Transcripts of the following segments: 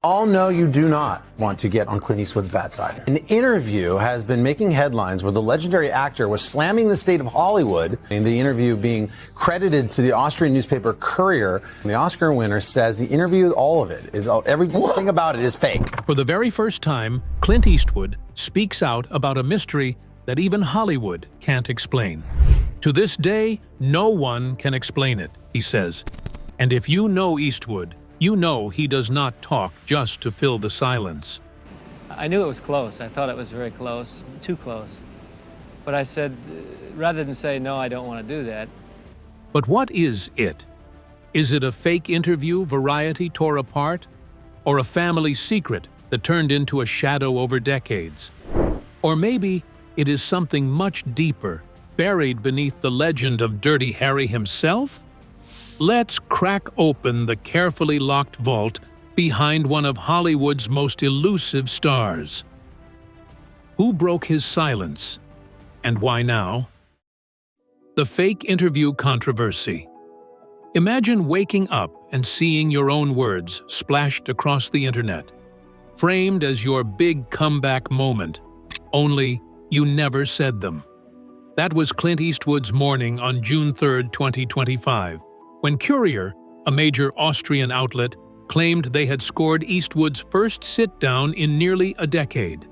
All know you do not want to get on Clint Eastwood's bad side. An interview has been making headlines where the legendary actor was slamming the state of Hollywood, and the interview being credited to the Austrian newspaper Courier. The Oscar winner says the interview, all of it, everything about it is fake. For the very first time, Clint Eastwood speaks out about a mystery that even Hollywood can't explain. To this day, no one can explain it, he says. And if you know Eastwood, you know he does not talk just to fill the silence. I knew it was close. I thought it was very close, too close. But I said, rather than say, no, I don't want to do that. But what is it? Is it a fake interview Variety tore apart? Or a family secret that turned into a shadow over decades? Or maybe it is something much deeper, buried beneath the legend of Dirty Harry himself? Let's crack open the carefully locked vault behind one of Hollywood's most elusive stars. Who broke his silence, and why now? The fake interview controversy. Imagine waking up and seeing your own words splashed across the internet, framed as your big comeback moment, only you never said them. That was Clint Eastwood's morning on June 3, 2025. When Courier, a major Austrian outlet, claimed they had scored Eastwood's first sit-down in nearly a decade.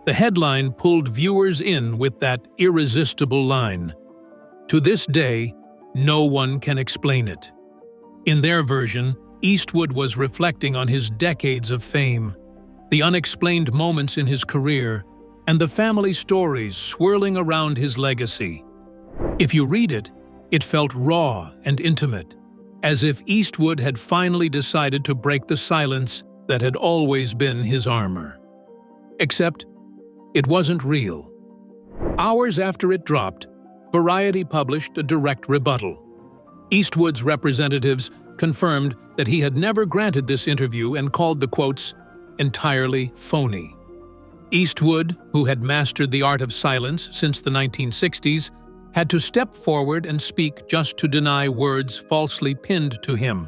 The headline pulled viewers in with that irresistible line, "To this day, no one can explain it." In their version, Eastwood was reflecting on his decades of fame, the unexplained moments in his career, and the family stories swirling around his legacy. If you read it, it felt raw and intimate, as if Eastwood had finally decided to break the silence that had always been his armor. Except, it wasn't real. Hours after it dropped, Variety published a direct rebuttal. Eastwood's representatives confirmed that he had never granted this interview and called the quotes entirely phony. Eastwood, who had mastered the art of silence since the 1960s, had to step forward and speak just to deny words falsely pinned to him.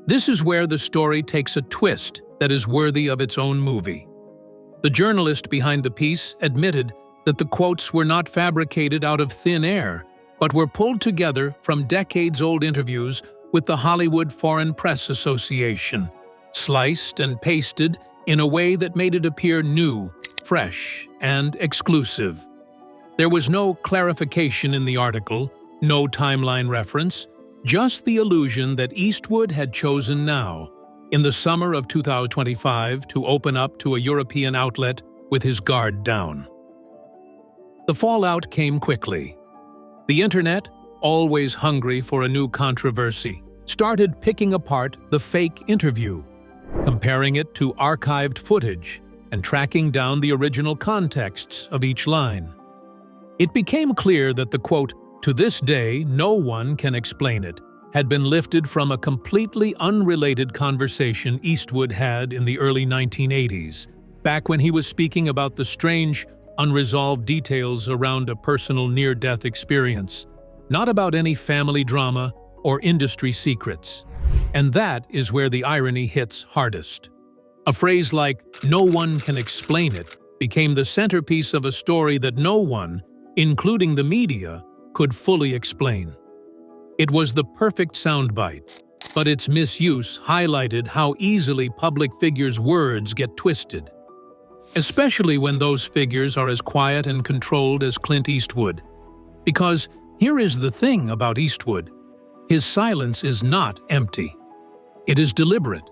This is where the story takes a twist that is worthy of its own movie. The journalist behind the piece admitted that the quotes were not fabricated out of thin air, but were pulled together from decades-old interviews with the Hollywood Foreign Press Association, sliced and pasted in a way that made it appear new, fresh, and exclusive. There was no clarification in the article, no timeline reference, just the illusion that Eastwood had chosen now, in the summer of 2025, to open up to a European outlet with his guard down. The fallout came quickly. The internet, always hungry for a new controversy, started picking apart the fake interview, comparing it to archived footage and tracking down the original contexts of each line. It became clear that the quote, "To this day, no one can explain it," had been lifted from a completely unrelated conversation Eastwood had in the early 1980s, back when he was speaking about the strange, unresolved details around a personal near-death experience, not about any family drama or industry secrets. And that is where the irony hits hardest. A phrase like, "no one can explain it," became the centerpiece of a story that no one, including the media, could fully explain. It was the perfect soundbite, but its misuse highlighted how easily public figures' words get twisted. Especially when those figures are as quiet and controlled as Clint Eastwood. Because here is the thing about Eastwood. His silence is not empty. It is deliberate.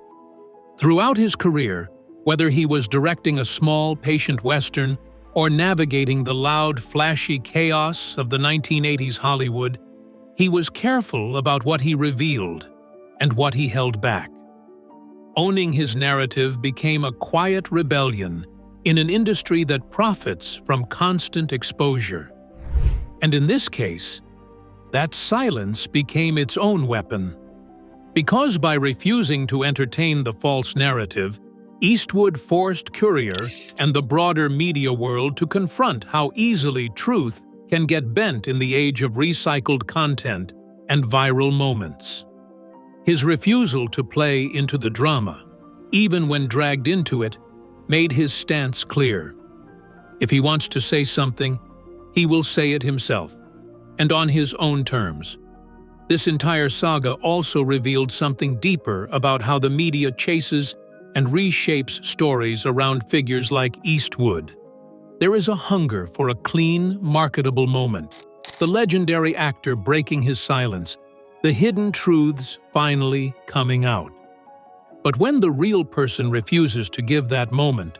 Throughout his career, whether he was directing a small, patient Western or navigating the loud, flashy chaos of the 1980s Hollywood, he was careful about what he revealed and what he held back. Owning his narrative became a quiet rebellion in an industry that profits from constant exposure. And in this case, that silence became its own weapon. Because by refusing to entertain the false narrative, Eastwood forced Courier and the broader media world to confront how easily truth can get bent in the age of recycled content and viral moments. His refusal to play into the drama, even when dragged into it, made his stance clear. If he wants to say something, he will say it himself, and on his own terms. This entire saga also revealed something deeper about how the media chases and reshapes stories around figures like Eastwood. There is a hunger for a clean, marketable moment. The legendary actor breaking his silence, the hidden truths finally coming out. But when the real person refuses to give that moment,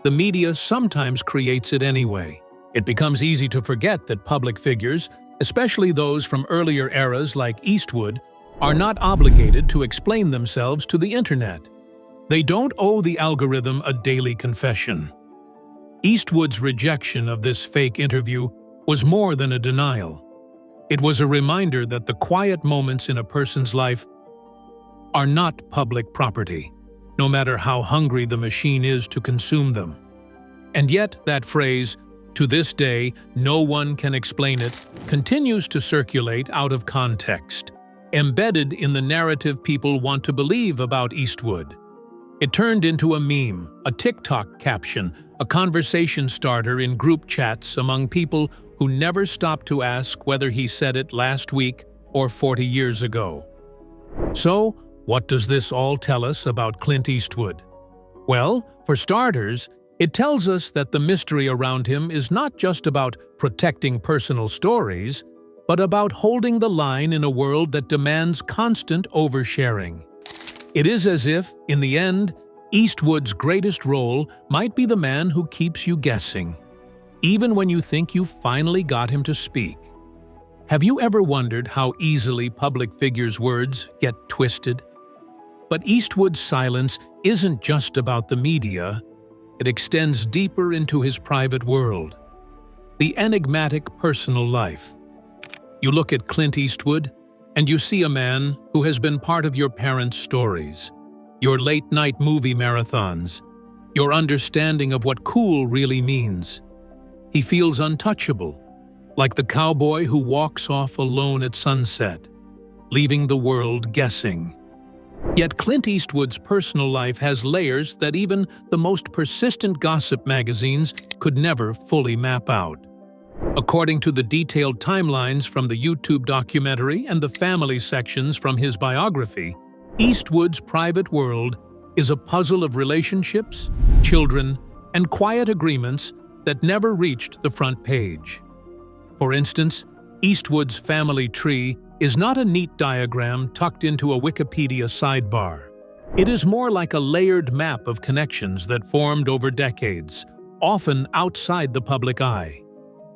the media sometimes creates it anyway. It becomes easy to forget that public figures, especially those from earlier eras like Eastwood, are not obligated to explain themselves to the internet. They don't owe the algorithm a daily confession. Eastwood's rejection of this fake interview was more than a denial. It was a reminder that the quiet moments in a person's life are not public property, no matter how hungry the machine is to consume them. And yet that phrase, "To this day, no one can explain it," continues to circulate out of context, embedded in the narrative people want to believe about Eastwood. It turned into a meme, a TikTok caption, a conversation starter in group chats among people who never stopped to ask whether he said it last week or 40 years ago. So, what does this all tell us about Clint Eastwood? Well, for starters, it tells us that the mystery around him is not just about protecting personal stories, but about holding the line in a world that demands constant oversharing. It is as if, in the end, Eastwood's greatest role might be the man who keeps you guessing, even when you think you finally got him to speak. Have you ever wondered how easily public figures' words get twisted? But Eastwood's silence isn't just about the media. It extends deeper into his private world, the enigmatic personal life. You look at Clint Eastwood, and you see a man who has been part of your parents' stories, your late-night movie marathons, your understanding of what cool really means. He feels untouchable, like the cowboy who walks off alone at sunset, leaving the world guessing. Yet Clint Eastwood's personal life has layers that even the most persistent gossip magazines could never fully map out. According to the detailed timelines from the YouTube documentary and the family sections from his biography, Eastwood's private world is a puzzle of relationships, children, and quiet agreements that never reached the front page. For instance, Eastwood's family tree is not a neat diagram tucked into a Wikipedia sidebar. It is more like a layered map of connections that formed over decades, often outside the public eye.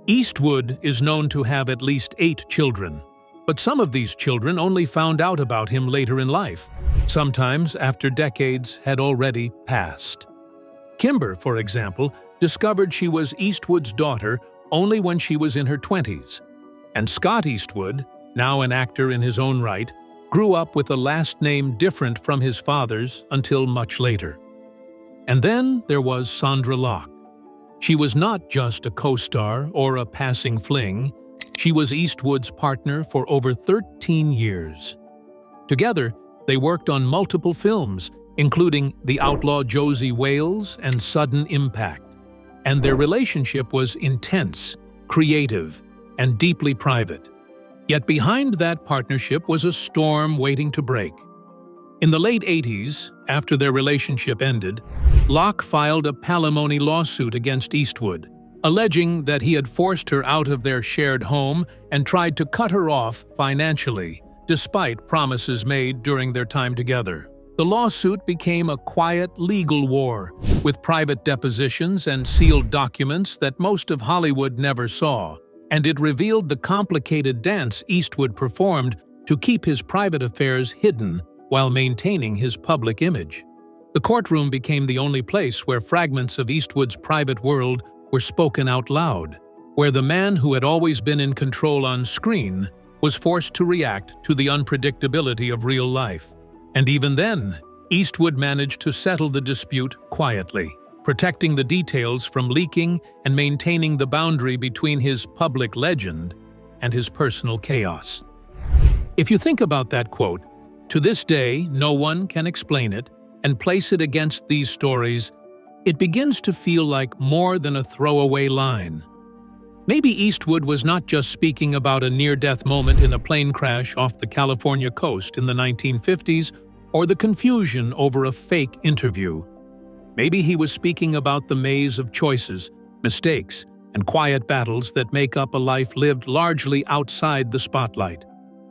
Eastwood is known to have at least 8 children, but some of these children only found out about him later in life, sometimes after decades had already passed. Kimber, for example, discovered she was Eastwood's daughter only when she was in her 20s, and Scott Eastwood, now an actor in his own right, grew up with a last name different from his father's until much later. And then there was Sandra Locke. She was not just a co-star or a passing fling. She was Eastwood's partner for over 13 years. Together, they worked on multiple films, including The Outlaw Josie Wales and Sudden Impact. And their relationship was intense, creative, and deeply private. Yet behind that partnership was a storm waiting to break. In the late 80s, after their relationship ended, Locke filed a palimony lawsuit against Eastwood, alleging that he had forced her out of their shared home and tried to cut her off financially, despite promises made during their time together. The lawsuit became a quiet legal war, with private depositions and sealed documents that most of Hollywood never saw, and it revealed the complicated dance Eastwood performed to keep his private affairs hidden while maintaining his public image. The courtroom became the only place where fragments of Eastwood's private world were spoken out loud, where the man who had always been in control on screen was forced to react to the unpredictability of real life. And even then, Eastwood managed to settle the dispute quietly, protecting the details from leaking and maintaining the boundary between his public legend and his personal chaos. If you think about that quote, "To this day, no one can explain it," and place it against these stories, it begins to feel like more than a throwaway line. Maybe Eastwood was not just speaking about a near-death moment in a plane crash off the California coast in the 1950s or the confusion over a fake interview. Maybe he was speaking about the maze of choices, mistakes, and quiet battles that make up a life lived largely outside the spotlight,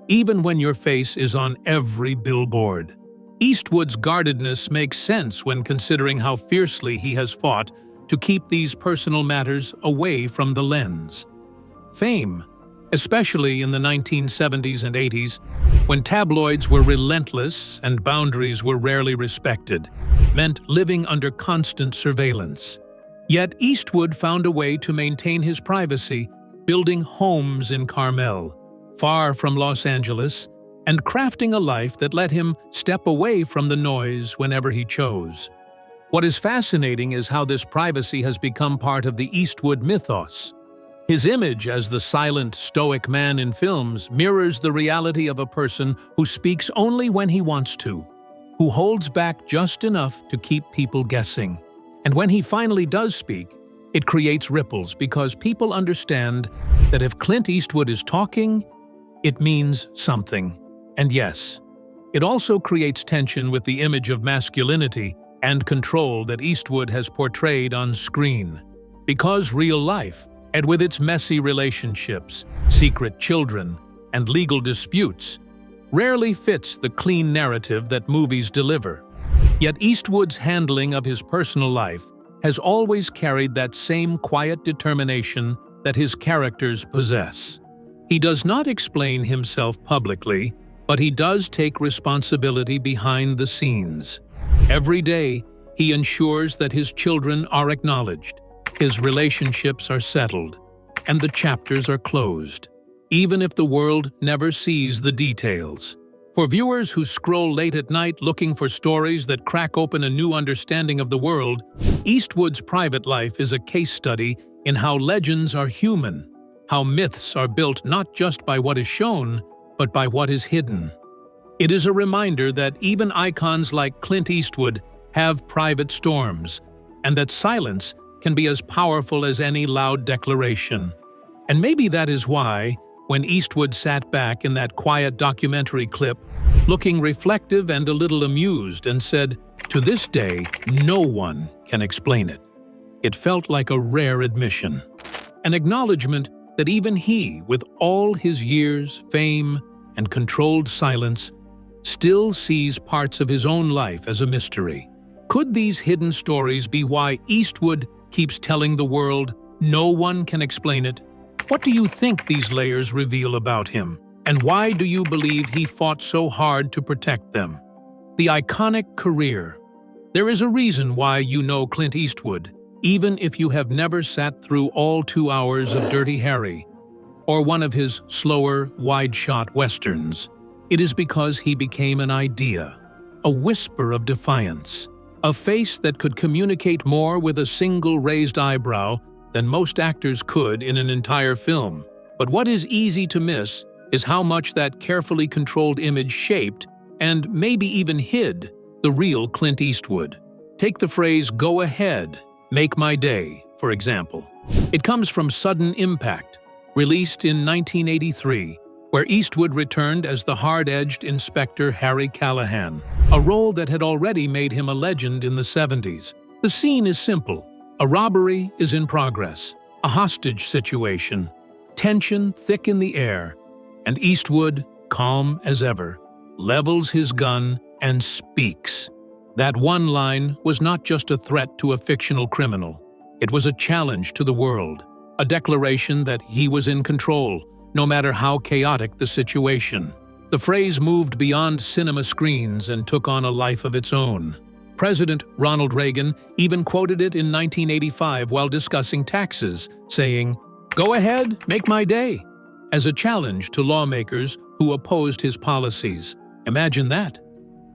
even when your face is on every billboard. Eastwood's guardedness makes sense when considering how fiercely he has fought to keep these personal matters away from the lens. Fame, especially in the 1970s and 80s, when tabloids were relentless and boundaries were rarely respected, meant living under constant surveillance. Yet Eastwood found a way to maintain his privacy, building homes in Carmel, far from Los Angeles, and crafting a life that let him step away from the noise whenever he chose. What is fascinating is how this privacy has become part of the Eastwood mythos. His image as the silent, stoic man in films mirrors the reality of a person who speaks only when he wants to, who holds back just enough to keep people guessing. And when he finally does speak, it creates ripples because people understand that if Clint Eastwood is talking, it means something. And yes, it also creates tension with the image of masculinity and control that Eastwood has portrayed on screen. Because real life, and with its messy relationships, secret children, and legal disputes, rarely fits the clean narrative that movies deliver. Yet Eastwood's handling of his personal life has always carried that same quiet determination that his characters possess. He does not explain himself publicly, but he does take responsibility behind the scenes. Every day, he ensures that his children are acknowledged, his relationships are settled, and the chapters are closed, even if the world never sees the details. For viewers who scroll late at night looking for stories that crack open a new understanding of the world, Eastwood's private life is a case study in how legends are human, how myths are built not just by what is shown, but by what is hidden. It is a reminder that even icons like Clint Eastwood have private storms, and that silence can be as powerful as any loud declaration. And maybe that is why, when Eastwood sat back in that quiet documentary clip, looking reflective and a little amused, and said, "To this day, no one can explain it," it felt like a rare admission, an acknowledgement that even he, with all his years, fame, and controlled silence, still sees parts of his own life as a mystery. Could these hidden stories be why Eastwood keeps telling the world, "No one can explain it"? What do you think these layers reveal about him? And why do you believe he fought so hard to protect them? The iconic career. There is a reason why you know Clint Eastwood, even if you have never sat through all 2 hours of Dirty Harry, or one of his slower, wide-shot westerns. It is because he became an idea, a whisper of defiance, a face that could communicate more with a single raised eyebrow than most actors could in an entire film. But what is easy to miss is how much that carefully controlled image shaped, and maybe even hid, the real Clint Eastwood. Take the phrase, "Go ahead, make my day," for example. It comes from Sudden Impact, released in 1983, where Eastwood returned as the hard-edged Inspector Harry Callahan, a role that had already made him a legend in the 70s. The scene is simple. A robbery is in progress, a hostage situation, tension thick in the air, and Eastwood, calm as ever, levels his gun and speaks. That one line was not just a threat to a fictional criminal. It was a challenge to the world, a declaration that he was in control, no matter how chaotic the situation. The phrase moved beyond cinema screens and took on a life of its own. President Ronald Reagan even quoted it in 1985 while discussing taxes, saying, "Go ahead, make my day," as a challenge to lawmakers who opposed his policies. Imagine that.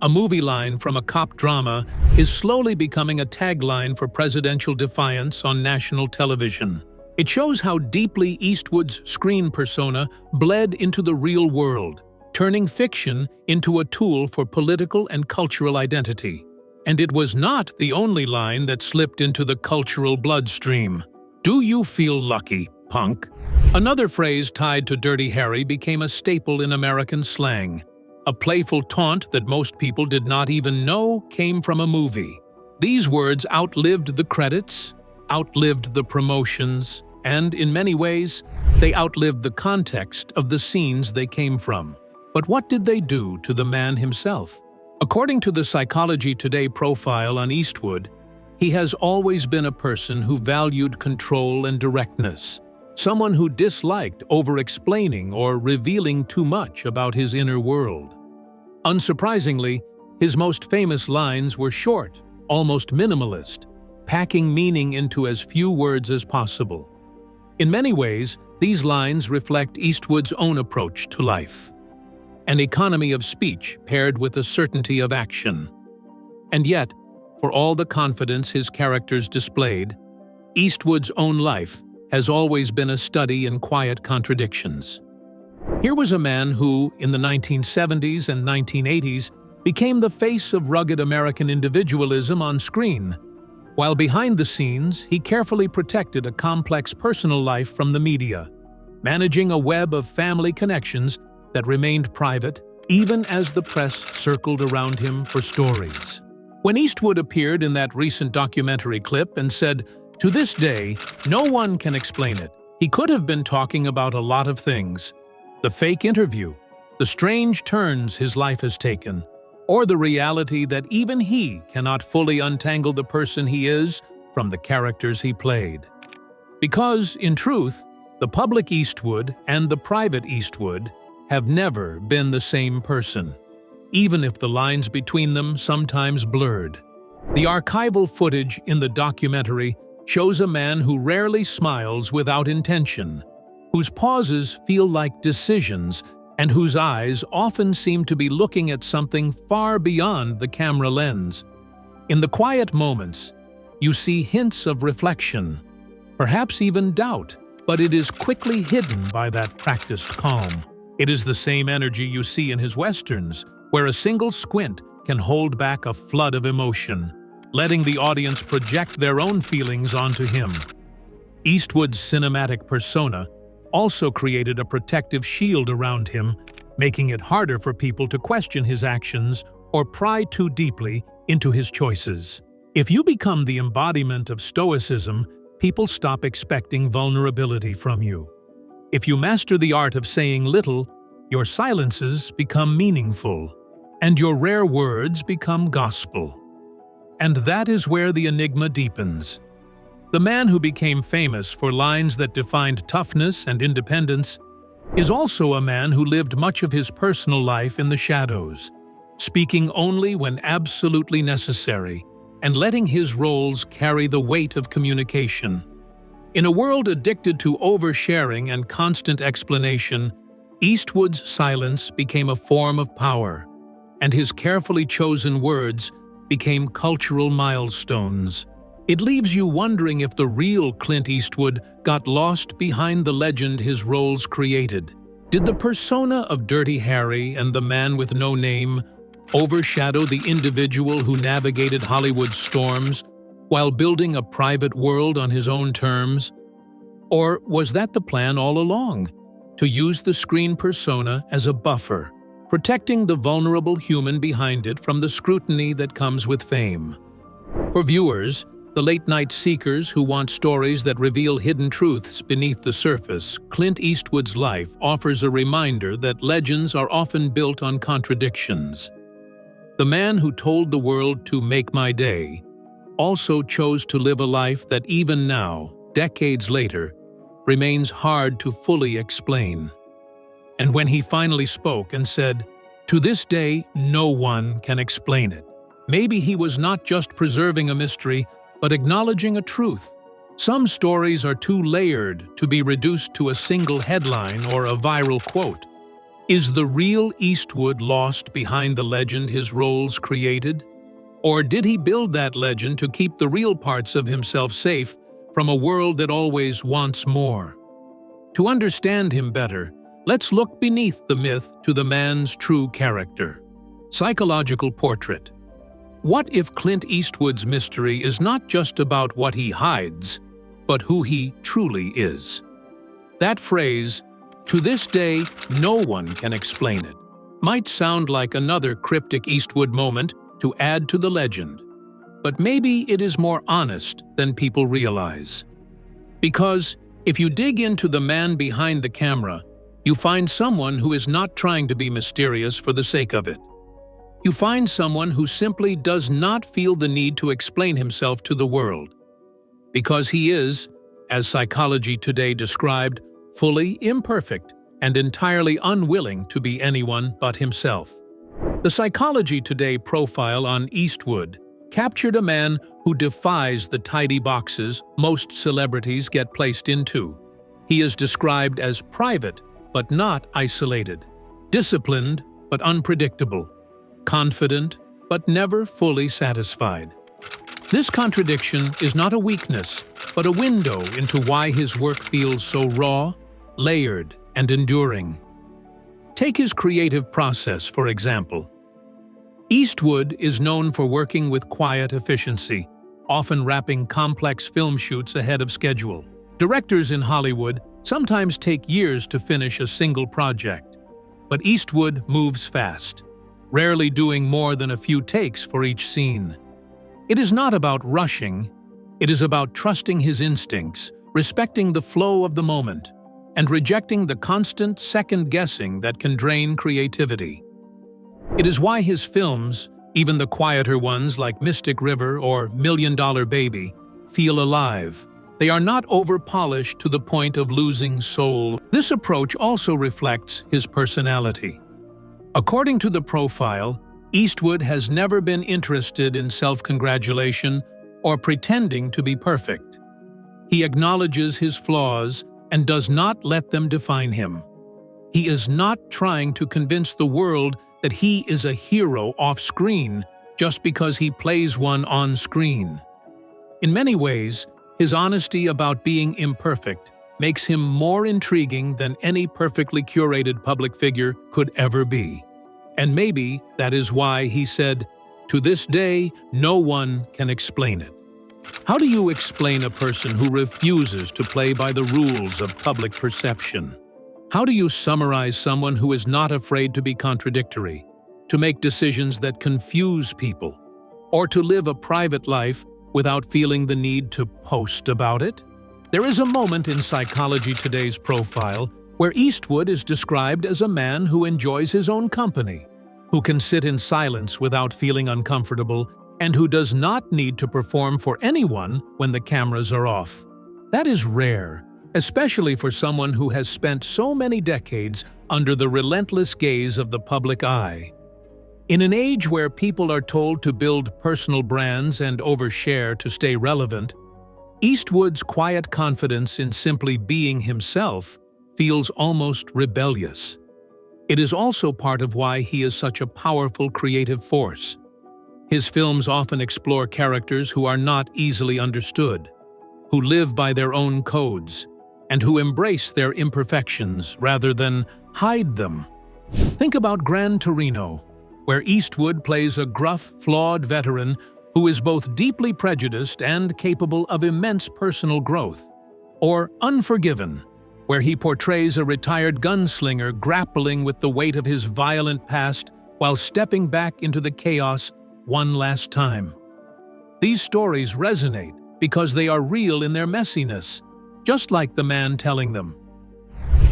A movie line from a cop drama is slowly becoming a tagline for presidential defiance on national television. It shows how deeply Eastwood's screen persona bled into the real world, turning fiction into a tool for political and cultural identity. And it was not the only line that slipped into the cultural bloodstream. "Do you feel lucky, punk?" Another phrase tied to Dirty Harry became a staple in American slang, a playful taunt that most people did not even know came from a movie. These words outlived the credits, outlived the promotions, and, in many ways, they outlived the context of the scenes they came from. But what did they do to the man himself? According to the Psychology Today profile on Eastwood, he has always been a person who valued control and directness, someone who disliked over-explaining or revealing too much about his inner world. Unsurprisingly, his most famous lines were short, almost minimalist, packing meaning into as few words as possible. In many ways, these lines reflect Eastwood's own approach to life, an economy of speech paired with a certainty of action. And yet, for all the confidence his characters displayed, Eastwood's own life has always been a study in quiet contradictions. Here was a man who, in the 1970s and 1980s, became the face of rugged American individualism on screen, while behind the scenes he carefully protected a complex personal life from the media, managing a web of family connections that remained private even as the press circled around him for stories. When Eastwood appeared in that recent documentary clip and said, "To this day, no one can explain it," he could have been talking about a lot of things: the fake interview, the strange turns his life has taken, or the reality that even he cannot fully untangle the person he is from the characters he played. Because, in truth, the public Eastwood and the private Eastwood have never been the same person, even if the lines between them sometimes blurred. The archival footage in the documentary shows a man who rarely smiles without intention, whose pauses feel like decisions, and whose eyes often seem to be looking at something far beyond the camera lens. In the quiet moments, you see hints of reflection, perhaps even doubt, but it is quickly hidden by that practiced calm. It is the same energy you see in his westerns, where a single squint can hold back a flood of emotion, letting the audience project their own feelings onto him. Eastwood's cinematic persona also created a protective shield around him, making it harder for people to question his actions or pry too deeply into his choices. If you become the embodiment of stoicism, people stop expecting vulnerability from you. If you master the art of saying little, your silences become meaningful, and your rare words become gospel. And that is where the enigma deepens. The man who became famous for lines that defined toughness and independence is also a man who lived much of his personal life in the shadows, speaking only when absolutely necessary, and letting his roles carry the weight of communication. In a world addicted to oversharing and constant explanation, Eastwood's silence became a form of power, and his carefully chosen words became cultural milestones. It leaves you wondering if the real Clint Eastwood got lost behind the legend his roles created. Did the persona of Dirty Harry and the Man with No Name overshadow the individual who navigated Hollywood's storms while building a private world on his own terms? Or was that the plan all along, to use the screen persona as a buffer, protecting the vulnerable human behind it from the scrutiny that comes with fame? For viewers, the late-night seekers who want stories that reveal hidden truths beneath the surface, Clint Eastwood's life offers a reminder that legends are often built on contradictions. The man who told the world to make my day also chose to live a life that even now, decades later, remains hard to fully explain. And when he finally spoke and said, "To this day, no one can explain it," maybe he was not just preserving a mystery, but acknowledging a truth. Some stories are too layered to be reduced to a single headline or a viral quote. Is the real Eastwood lost behind the legend his roles created? Or did he build that legend to keep the real parts of himself safe from a world that always wants more? To understand him better, let's look beneath the myth to the man's true character. Psychological portrait. What if Clint Eastwood's mystery is not just about what he hides, but who he truly is? That phrase, "To this day, no one can explain it," might sound like another cryptic Eastwood moment to add to the legend. But maybe it is more honest than people realize. Because if you dig into the man behind the camera, you find someone who is not trying to be mysterious for the sake of it. You find someone who simply does not feel the need to explain himself to the world. Because he is, as Psychology Today described, fully imperfect and entirely unwilling to be anyone but himself. The Psychology Today profile on Eastwood captured a man who defies the tidy boxes most celebrities get placed into. He is described as private but not isolated, disciplined but unpredictable, confident but never fully satisfied. This contradiction is not a weakness, but a window into why his work feels so raw, layered, and enduring. Take his creative process, for example. Eastwood is known for working with quiet efficiency, often wrapping complex film shoots ahead of schedule. Directors in Hollywood sometimes take years to finish a single project, but Eastwood moves fast, rarely doing more than a few takes for each scene. It is not about rushing, it is about trusting his instincts, respecting the flow of the moment, and rejecting the constant second-guessing that can drain creativity. It is why his films, even the quieter ones like Mystic River or $1 Million Baby, feel alive. They are not over-polished to the point of losing soul. This approach also reflects his personality. According to the profile, Eastwood has never been interested in self-congratulation or pretending to be perfect. He acknowledges his flaws and does not let them define him. He is not trying to convince the world that he is a hero off-screen just because he plays one on-screen. In many ways, his honesty about being imperfect makes him more intriguing than any perfectly curated public figure could ever be. And maybe that is why he said, "To this day, no one can explain it." How do you explain a person who refuses to play by the rules of public perception? How do you summarize someone who is not afraid to be contradictory, to make decisions that confuse people, or to live a private life without feeling the need to post about it? There is a moment in Psychology Today's profile where Eastwood is described as a man who enjoys his own company, who can sit in silence without feeling uncomfortable, and who does not need to perform for anyone when the cameras are off. That is rare, especially for someone who has spent so many decades under the relentless gaze of the public eye. In an age where people are told to build personal brands and overshare to stay relevant, Eastwood's quiet confidence in simply being himself feels almost rebellious. It is also part of why he is such a powerful creative force. His films often explore characters who are not easily understood, who live by their own codes, and who embrace their imperfections rather than hide them. Think about Gran Torino, where Eastwood plays a gruff, flawed veteran who is both deeply prejudiced and capable of immense personal growth. Or Unforgiven, where he portrays a retired gunslinger grappling with the weight of his violent past while stepping back into the chaos one last time. These stories resonate because they are real in their messiness, just like the man telling them.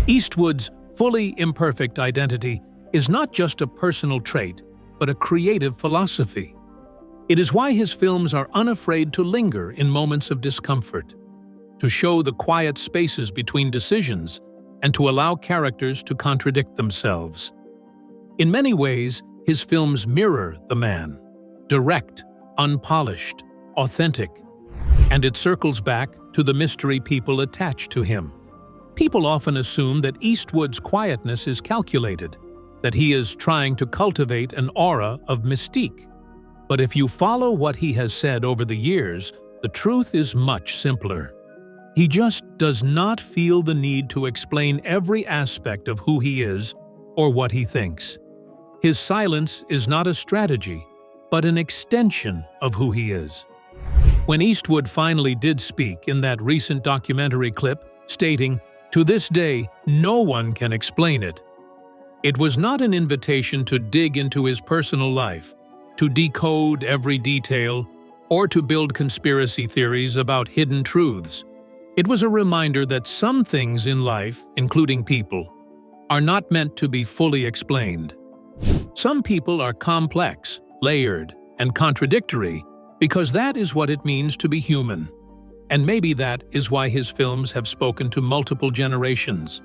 Eastwood's fully imperfect identity is not just a personal trait, but a creative philosophy. It is why his films are unafraid to linger in moments of discomfort, to show the quiet spaces between decisions, and to allow characters to contradict themselves. In many ways, his films mirror the man, direct, unpolished, authentic, and it circles back to the mystery people attach to him. People often assume that Eastwood's quietness is calculated, that he is trying to cultivate an aura of mystique. But if you follow what he has said over the years, the truth is much simpler. He just does not feel the need to explain every aspect of who he is or what he thinks. His silence is not a strategy, but an extension of who he is. When Eastwood finally did speak in that recent documentary clip, stating, "To this day, no one can explain it," it was not an invitation to dig into his personal life, to decode every detail, or to build conspiracy theories about hidden truths. It was a reminder that some things in life, including people, are not meant to be fully explained. Some people are complex, layered, and contradictory because that is what it means to be human. And maybe that is why his films have spoken to multiple generations.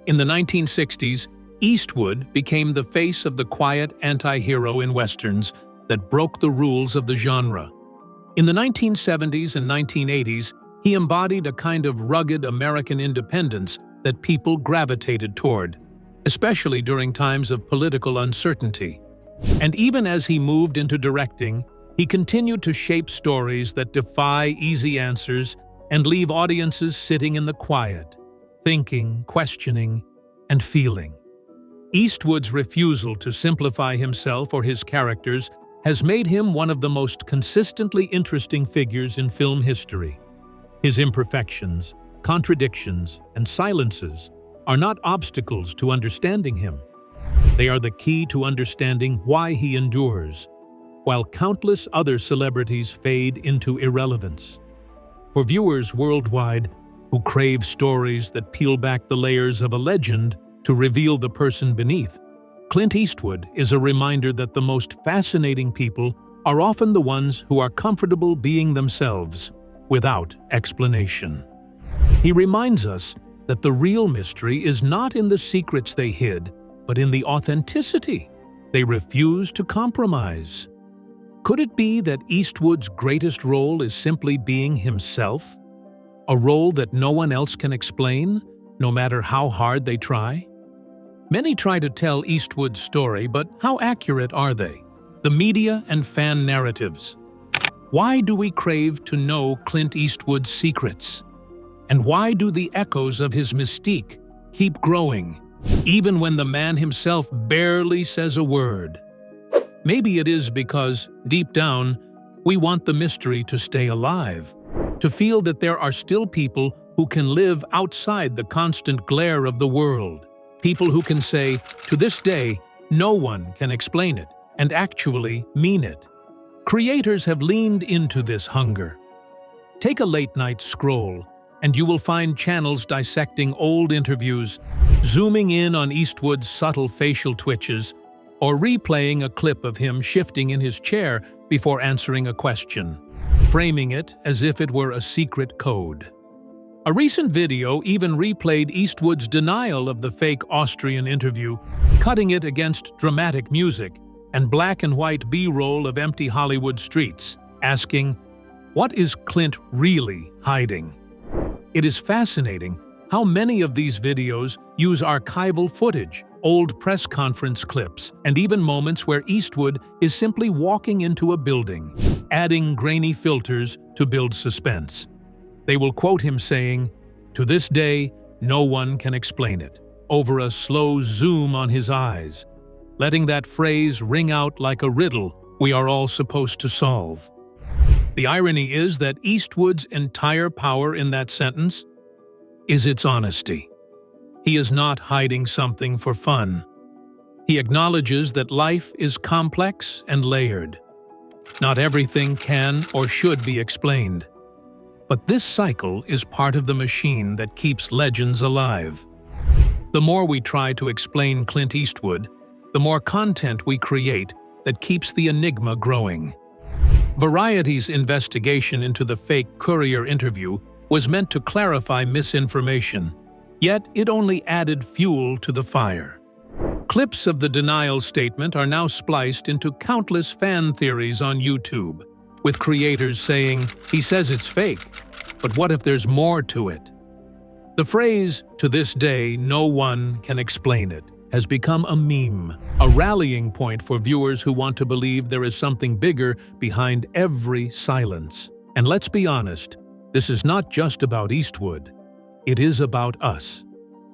In the 1960s, Eastwood became the face of the quiet anti-hero in westerns that broke the rules of the genre. In the 1970s and 1980s, he embodied a kind of rugged American independence that people gravitated toward, especially during times of political uncertainty. And even as he moved into directing, he continued to shape stories that defy easy answers and leave audiences sitting in the quiet, thinking, questioning, and feeling. Eastwood's refusal to simplify himself or his characters has made him one of the most consistently interesting figures in film history. His imperfections, contradictions, and silences are not obstacles to understanding him. They are the key to understanding why he endures, while countless other celebrities fade into irrelevance. For viewers worldwide who crave stories that peel back the layers of a legend to reveal the person beneath, Clint Eastwood is a reminder that the most fascinating people are often the ones who are comfortable being themselves, without explanation. He reminds us that the real mystery is not in the secrets they hid, but in the authenticity they refused to compromise. Could it be that Eastwood's greatest role is simply being himself? A role that no one else can explain, no matter how hard they try? Many try to tell Eastwood's story, but how accurate are they? The media and fan narratives. Why do we crave to know Clint Eastwood's secrets? And why do the echoes of his mystique keep growing, even when the man himself barely says a word? Maybe it is because, deep down, we want the mystery to stay alive, to feel that there are still people who can live outside the constant glare of the world, people who can say, "To this day, no one can explain it," and actually mean it. Creators have leaned into this hunger. Take a late-night scroll, and you will find channels dissecting old interviews, zooming in on Eastwood's subtle facial twitches, or replaying a clip of him shifting in his chair before answering a question, framing it as if it were a secret code. A recent video even replayed Eastwood's denial of the fake Austrian interview, cutting it against dramatic music and black and white B-roll of empty Hollywood streets, asking, "What is Clint really hiding?" It is fascinating how many of these videos use archival footage, old press conference clips, and even moments where Eastwood is simply walking into a building, adding grainy filters to build suspense. They will quote him saying, "To this day, no one can explain it," over a slow zoom on his eyes, letting that phrase ring out like a riddle we are all supposed to solve. The irony is that Eastwood's entire power in that sentence is its honesty. He is not hiding something for fun. He acknowledges that life is complex and layered. Not everything can or should be explained. But this cycle is part of the machine that keeps legends alive. The more we try to explain Clint Eastwood, the more content we create that keeps the enigma growing. Variety's investigation into the fake Courier interview was meant to clarify misinformation, yet it only added fuel to the fire. Clips of the denial statement are now spliced into countless fan theories on YouTube, with creators saying, "He says it's fake, but what if there's more to it?" The phrase, "To this day, no one can explain it," has become a meme, a rallying point for viewers who want to believe there is something bigger behind every silence. And let's be honest, this is not just about Eastwood. It is about us.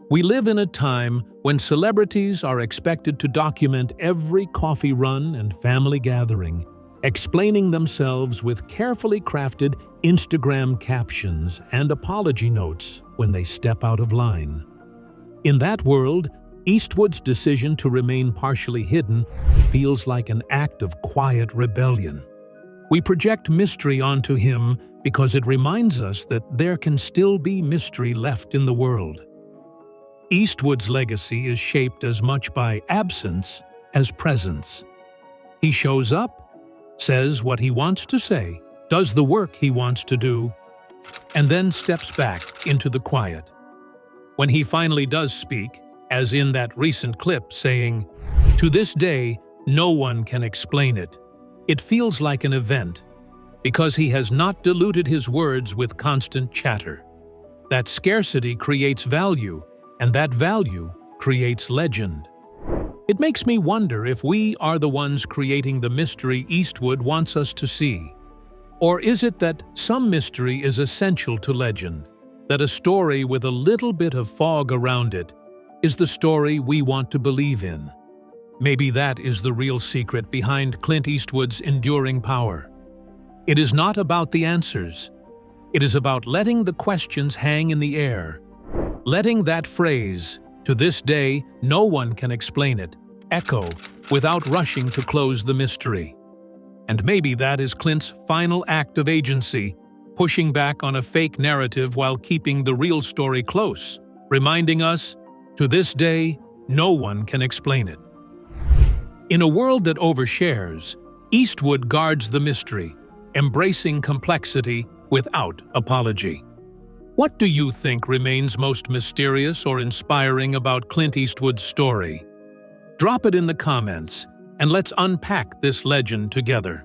We live in a time when celebrities are expected to document every coffee run and family gathering, explaining themselves with carefully crafted Instagram captions and apology notes when they step out of line. In that world, Eastwood's decision to remain partially hidden feels like an act of quiet rebellion. We project mystery onto him because it reminds us that there can still be mystery left in the world. Eastwood's legacy is shaped as much by absence as presence. He shows up, says what he wants to say, does the work he wants to do, and then steps back into the quiet. When he finally does speak, as in that recent clip saying, "To this day, no one can explain it," it feels like an event, because he has not diluted his words with constant chatter. That scarcity creates value, and that value creates legend. It makes me wonder if we are the ones creating the mystery Eastwood wants us to see. Or is it that some mystery is essential to legend, that a story with a little bit of fog around it is the story we want to believe in? Maybe that is the real secret behind Clint Eastwood's enduring power. It is not about the answers. It is about letting the questions hang in the air, letting that phrase, "To this day, no one can explain it," echo without rushing to close the mystery. And maybe that is Clint's final act of agency, pushing back on a fake narrative while keeping the real story close, reminding us, to this day, no one can explain it. In a world that overshares, Eastwood guards the mystery, embracing complexity without apology. What do you think remains most mysterious or inspiring about Clint Eastwood's story? Drop it in the comments, and let's unpack this legend together.